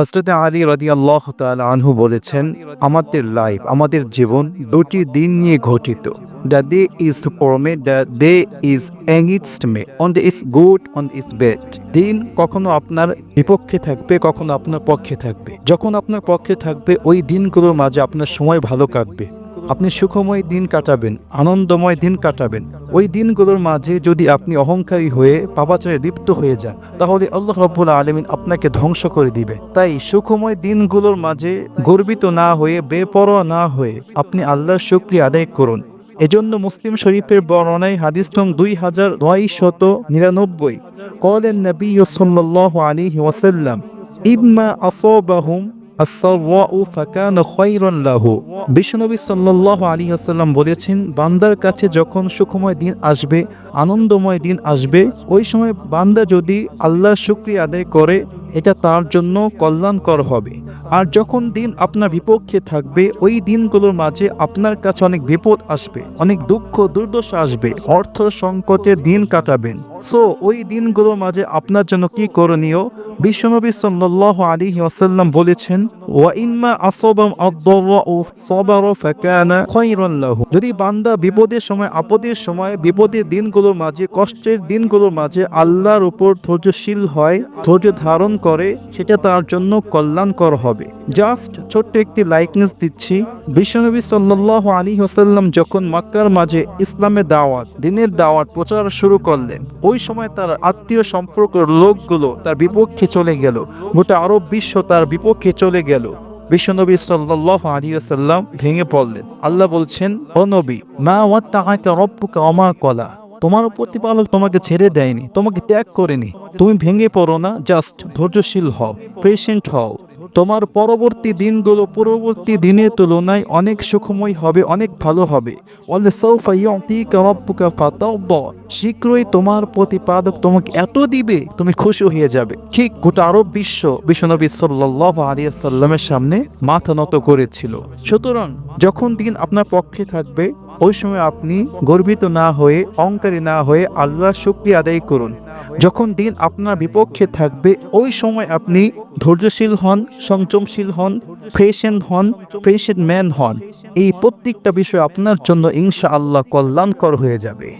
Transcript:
হযরত আলী রাদিয়াল্লাহু তাআলা আনহু বলেছেন, আমাদের লাইফ, আমাদের জীবন দুটি দিন নিয়ে গঠিত। The day is for me, the day is against me, on the is good, on is bad. দিন কখনো আপনার বিপক্ষে থাকবে, কখনো আপনার পক্ষে থাকবে। যখন আপনার পক্ষে থাকবে ওই দিনগুলোর মাঝে আপনার সময় ভালো কাটবে, আপনি সুখময় দিন কাটাবেন, আনন্দময় দিন কাটাবেন। ওই দিনগুলোর মাঝে যদি আপনি অহংকারী হয়ে পাপাচারে লিপ্ত হয়ে যান, তাহলে আল্লাহ রাব্বুল আলামিন আপনাকে ধ্বংস করে দিবে। তাই সুখময় দিনগুলোর মাঝে গর্বিত না হয়ে, বেপরোয়া না হয়ে আপনি আল্লাহর শুকরিয়া আদায় করুন। এজন্য মুসলিম শরীফের বর্ণনায় হাদিস নং 2999 ক্বালেন নবী সাল্লাল্লাহু আলাইহি ওয়াসাল্লাম, ইম্মা আসাবাহুম as-sarra'u ফাকানা খায়রান লাহু। বিশ্বনবী সাল্লাল্লাহু আলাইহি ওয়াসাল্লাম বলেছেন, বান্দার কাছে যখন সুখময় দিন আসবে, আনন্দময় দিন আসবে, ওই সময় বান্দা যদি আল্লাহর শুকরিয়া আদায় করে, এটা তার জন্য কল্যাণকর হবে। আর যখন দিন আপনার বিপক্ষে থাকবে, ওই দিনগুলোর মাঝে আপনার কাছে অনেক বিপদ আসবে, অনেক দুঃখ দুর্দশা আসবে, অর্থ সংকটের দিন কাটাবেন। সো ওই দিনগুলোর মাঝে আপনার জন্য কি করণীয়? বিশ্বনবী সাল্লাল্লাহু আলাইহি ওয়াসাল্লাম বলেছেন, ওয়া ইম্মা আসাবাম আদ-দাররাউ সাবারা ফাকানা খায়রান লাহু। যদি বান্দা বিপদের সময়, আপদের সময়, বিপদের দিনগুলোর মাঝে, কষ্টের দিনগুলোর মাঝে আল্লাহর উপর ধৈর্যশীল হয়, ধৈর্য ধারণ করে, সেটা তার জন্য কল্যাণকর হবে। জাস্ট ছোট্ট একটি লাইকনেস দিচ্ছি। বিশ্বনবী সাল্লাল্লাহু আলাইহি ওয়াসাল্লাম যখন মক্কার মাঝে ইসলামের দাওয়াত, দ্বীনের দাওয়াত প্রচার শুরু করলেন, ওই সময় তার আত্মীয় সম্পর্কের লোকগুলো তার বিপক্ষে চলে গেল, গোটা আরব বিশ্ব তার বিপক্ষে চলে গেল। বিশ্বনবী সাল্লাল্লাহু আলাইহি ওয়াসাল্লাম ভেঙে পড়লেন। আল্লাহ বলছেন, ও নবী, মা ওয়াত্তাআকা রাব্বুকা ওয়া মা ক্বালা। তোমার প্রতিপালক তোমাকে ছেড়ে দেয়নি, তোমাকে ত্যাগ করেনি। তুমি ভেঙে পড়ো না, জাস্ট ধৈর্যশীল হও, পেশেন্ট হও। তোমার পরবর্তী দিনগুলো পূর্ববর্তী দিনের তুলনায় অনেক সুখময় হবে, অনেক ভালো হবে। ওয়ালাসাউফা ইউতিকা রাব্বুকা ফাতারদা। শীঘ্রই তোমার প্রতিপালক তোমাকে এত দিবে, তুমি খুশি হয়ে যাবে। ঠিক গোটা আরব বিশ্ব বিশ্বনবী সাল্লাল্লাহু আলাইহি ওয়াসাল্লামের সামনে মাথা নত করেছিল। সুতরাং যখন দিন আপনার পক্ষে থাকবে, ওই সময় আপনি গর্বিত না হয়ে, অহংকারী না হয়ে আল্লাহর শুকরিয়া আদায় করুন। যখন দিন আপনার বিপক্ষে থাকবে, ওই সময় আপনি ধৈর্যশীল হন, সংযমশীল হন, পেশেন্ট ম্যান হন। এই প্রত্যেকটা বিষয় আপনার জন্য ইনশাআল্লাহ কল্যাণকর হয়ে যাবে।